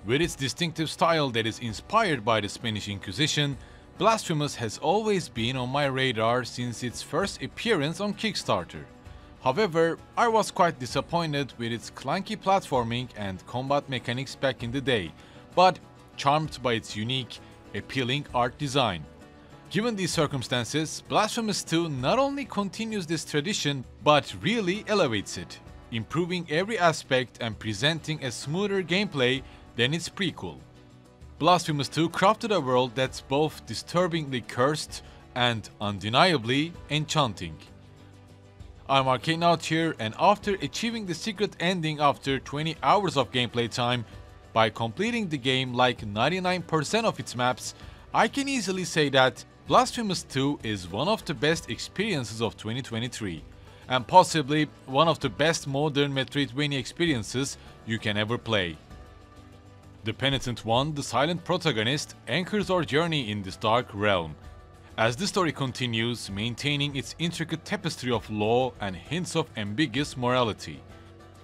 With its distinctive style that is inspired by the Spanish Inquisition, Blasphemous has always been on my radar since its first appearance on Kickstarter. However, I was quite disappointed with its clunky platforming and combat mechanics back in the day, but charmed by its unique, appealing art design. Given these circumstances, Blasphemous II not only continues this tradition, but really elevates it, improving every aspect and presenting a smoother gameplay than its prequel. Blasphemous II crafted a world that's both disturbingly cursed and undeniably enchanting. I'm Arcadenaut here, and after achieving the secret ending after 20 hours of gameplay time, by completing the game like 99% of its maps, I can easily say that Blasphemous II is one of the best experiences of 2023, and possibly one of the best modern metroidvania experiences you can ever play. The Penitent One, the silent protagonist, anchors our journey in this dark realm, as the story continues, maintaining its intricate tapestry of law and hints of ambiguous morality.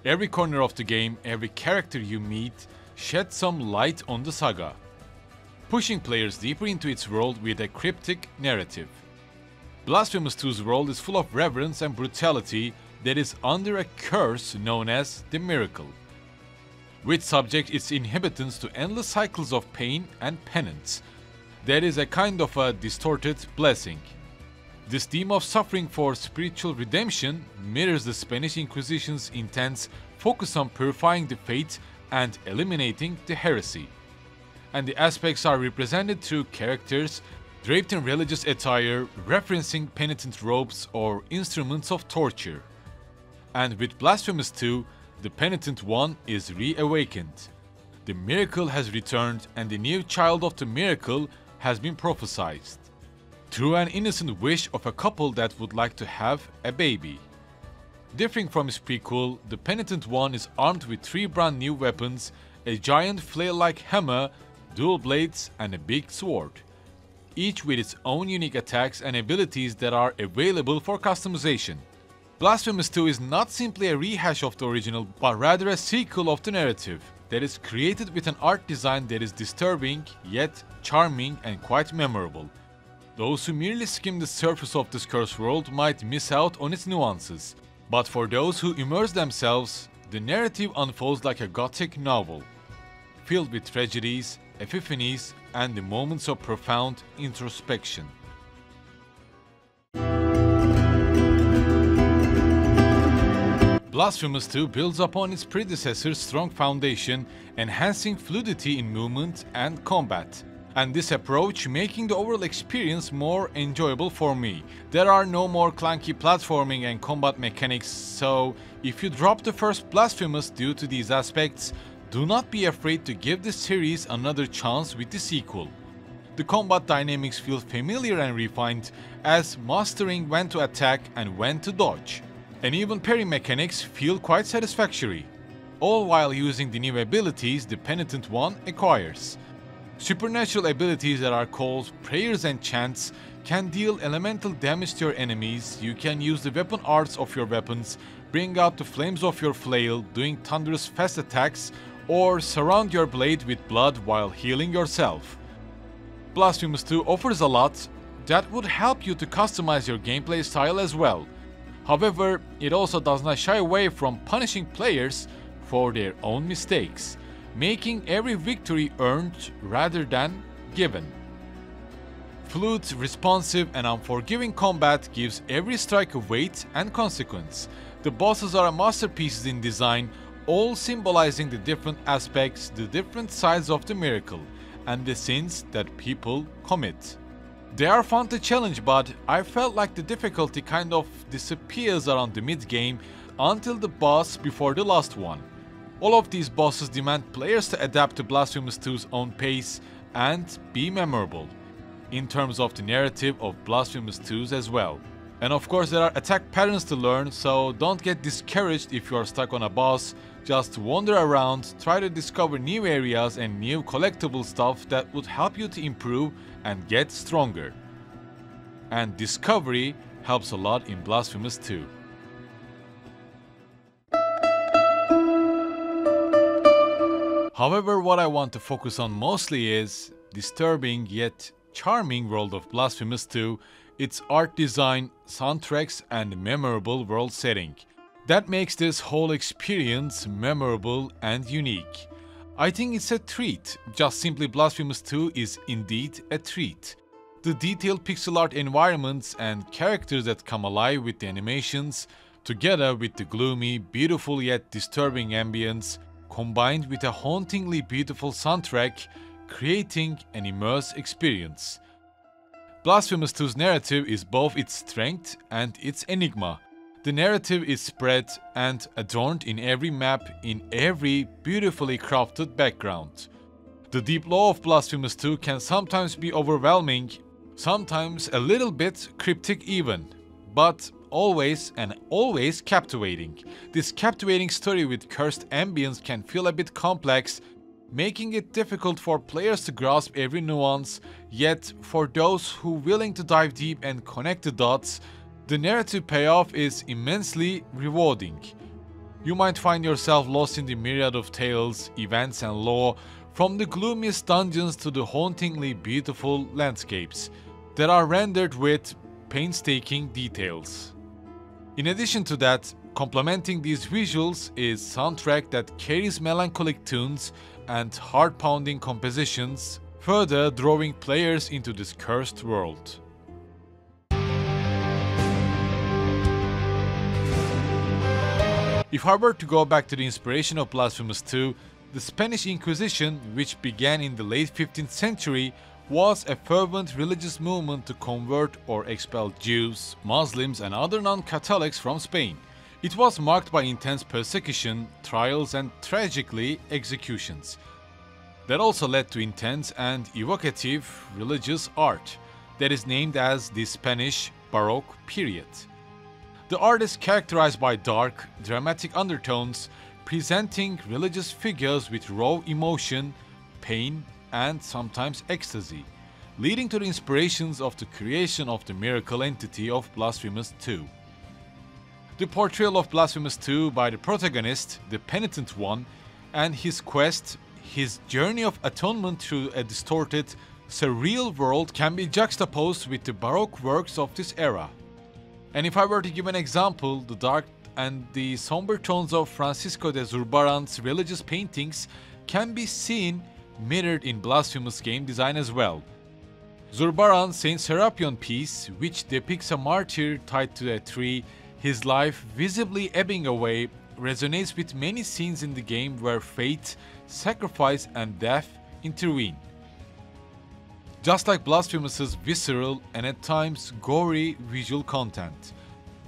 Every corner of the game, every character you meet, sheds some light on the saga, pushing players deeper into its world with a cryptic narrative. Blasphemous II's world is full of reverence and brutality that is under a curse known as the Miracle, which subjects its inhabitants to endless cycles of pain and penance. That is a kind of a distorted blessing. This theme of suffering for spiritual redemption mirrors the Spanish Inquisition's intense focus on purifying the faith and eliminating the heresy. And the aspects are represented through characters draped in religious attire, referencing penitent robes or instruments of torture. And with Blasphemous II, the Penitent One is reawakened. The miracle has returned, and the new child of the miracle has been prophesied, through an innocent wish of a couple that would like to have a baby. Differing from his prequel, the Penitent One is armed with 3 brand new weapons, a giant flail-like hammer, dual blades, and a big sword, each with its own unique attacks and abilities that are available for customization. Blasphemous II is not simply a rehash of the original, but rather a sequel of the narrative that is created with an art design that is disturbing, yet charming and quite memorable. Those who merely skim the surface of this cursed world might miss out on its nuances, but for those who immerse themselves, the narrative unfolds like a gothic novel, filled with tragedies, epiphanies, and the moments of profound introspection. Blasphemous II builds upon its predecessor's strong foundation, enhancing fluidity in movement and combat, and this approach making the overall experience more enjoyable for me. There are no more clunky platforming and combat mechanics, so if you drop the first Blasphemous due to these aspects, do not be afraid to give this series another chance with the sequel. The combat dynamics feel familiar and refined, as mastering when to attack and when to dodge. And even parry mechanics feel quite satisfactory, all while using the new abilities the Penitent One acquires. Supernatural abilities that are called prayers and chants can deal elemental damage to your enemies. You can use the weapon arts of your weapons, bring out the flames of your flail, doing thunderous fast attacks, or surround your blade with blood while healing yourself. Blasphemous II offers a lot that would help you to customize your gameplay style as well. However, it also does not shy away from punishing players for their own mistakes, making every victory earned rather than given. Fluid, responsive, and unforgiving combat gives every strike a weight and consequence. The bosses are masterpieces in design, all symbolizing the different aspects, the different sides of the miracle, and the sins that people commit. They are fun to challenge, but I felt like the difficulty kind of disappears around the mid-game until the boss before the last one. All of these bosses demand players to adapt to Blasphemous II's own pace and be memorable, in terms of the narrative of Blasphemous II's as well. And of course there are attack patterns to learn, so don't get discouraged if you are stuck on a boss. Just wander around, try to discover new areas and new collectible stuff that would help you to improve and get stronger. And discovery helps a lot in Blasphemous II. However, what I want to focus on mostly is disturbing yet charming world of Blasphemous II, its art design, soundtracks, and memorable world setting. That makes this whole experience memorable and unique. I think it's a treat. Just simply Blasphemous 2 is indeed a treat. The detailed pixel art environments and characters that come alive with the animations, together with the gloomy, beautiful yet disturbing ambience, combined with a hauntingly beautiful soundtrack, creating an immersive experience. Blasphemous 2's narrative is both its strength and its enigma. The narrative is spread and adorned in every map, in every beautifully crafted background. The deep lore of Blasphemous 2 can sometimes be overwhelming, sometimes a little bit cryptic even, but always captivating. This captivating story with cursed ambience can feel a bit complex, making it difficult for players to grasp every nuance, yet for those who are willing to dive deep and connect the dots, the narrative payoff is immensely rewarding. You might find yourself lost in the myriad of tales, events and lore, from the gloomiest dungeons to the hauntingly beautiful landscapes that are rendered with painstaking details. In addition to that, complementing these visuals is soundtrack that carries melancholic tunes and heart-pounding compositions, further drawing players into this cursed world. If I were to go back to the inspiration of Blasphemous 2, the Spanish Inquisition, which began in the late 15th century, was a fervent religious movement to convert or expel Jews, Muslims and other non-Catholics from Spain. It was marked by intense persecution, trials and tragically executions. That also led to intense and evocative religious art that is named as the Spanish Baroque period. The art is characterized by dark, dramatic undertones, presenting religious figures with raw emotion, pain, and sometimes ecstasy, leading to the inspirations of the creation of the miracle entity of Blasphemous II. The portrayal of Blasphemous II by the protagonist, the penitent one, and his quest, his journey of atonement through a distorted, surreal world can be juxtaposed with the Baroque works of this era. And if I were to give an example, the dark and the somber tones of Francisco de Zurbarán's religious paintings can be seen mirrored in Blasphemous game design as well. Zurbarán's Saint Serapion piece, which depicts a martyr tied to a tree, his life visibly ebbing away, resonates with many scenes in the game where fate, sacrifice and death intervene. Just like Blasphemous' visceral and at times gory visual content.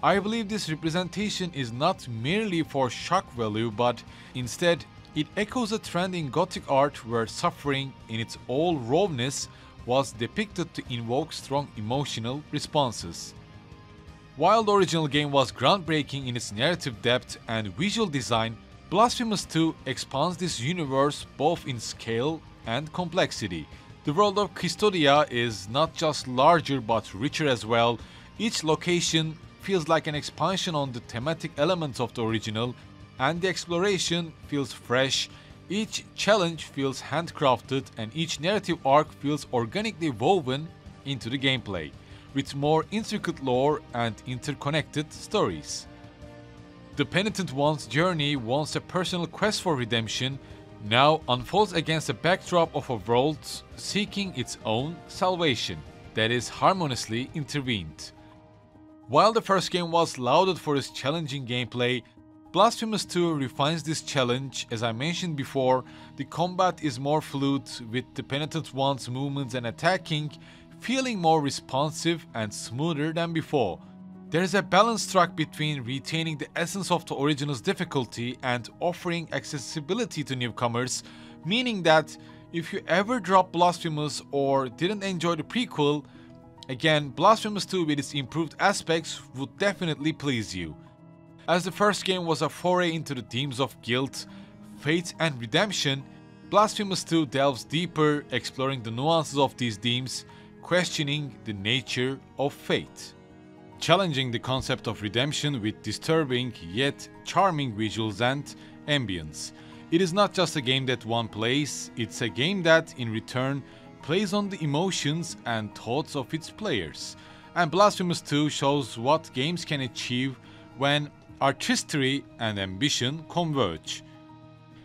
I believe this representation is not merely for shock value, but instead it echoes a trend in Gothic art where suffering in its all rawness was depicted to invoke strong emotional responses. While the original game was groundbreaking in its narrative depth and visual design, Blasphemous 2 expands this universe both in scale and complexity. The world of Custodia is not just larger but richer as well. Each location feels like an expansion on the thematic elements of the original, and the exploration feels fresh, each challenge feels handcrafted, and each narrative arc feels organically woven into the gameplay, with more intricate lore and interconnected stories. The penitent one's journey, once a personal quest for redemption, now unfolds against the backdrop of a world seeking its own salvation that is harmoniously intervened. While the first game was lauded for its challenging gameplay, Blasphemous 2 refines this challenge. As I mentioned before, the combat is more fluid, with the penitent one's movements and attacking feeling more responsive and smoother than before. There is a balance struck between retaining the essence of the original's difficulty and offering accessibility to newcomers, meaning that if you ever dropped Blasphemous or didn't enjoy the prequel, again, Blasphemous 2 with its improved aspects would definitely please you. As the first game was a foray into the themes of guilt, fate and redemption, Blasphemous 2 delves deeper, exploring the nuances of these themes, questioning the nature of fate. Challenging the concept of redemption with disturbing yet charming visuals and ambience. It is not just a game that one plays, it's a game that, in return, plays on the emotions and thoughts of its players. And Blasphemous II shows what games can achieve when artistry and ambition converge.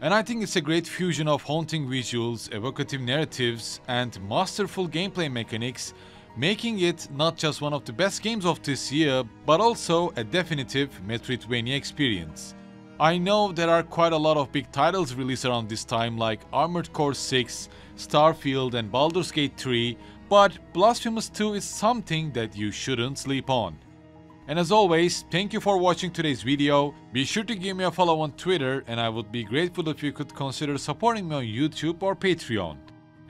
And I think it's a great fusion of haunting visuals, evocative narratives, and masterful gameplay mechanics, making it not just one of the best games of this year, but also a definitive metroidvania experience. I know there are quite a lot of big titles released around this time like Armored Core 6, Starfield and Baldur's Gate 3, but Blasphemous 2 is something that you shouldn't sleep on. And as always, thank you for watching today's video. Be sure to give me a follow on Twitter, and I would be grateful if you could consider supporting me on YouTube or Patreon.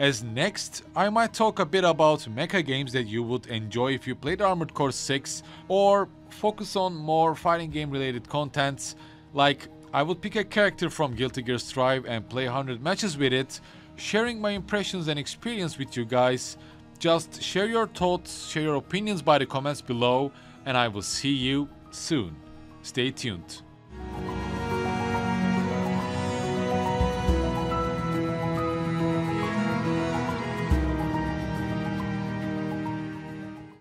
As next, I might talk a bit about mecha games that you would enjoy if you played Armored Core 6, or focus on more fighting game related contents, like I would pick a character from Guilty Gear Strive and play 100 matches with it, sharing my impressions and experience with you guys. Just share your thoughts, share your opinions by the comments below, and I will see you soon. Stay tuned.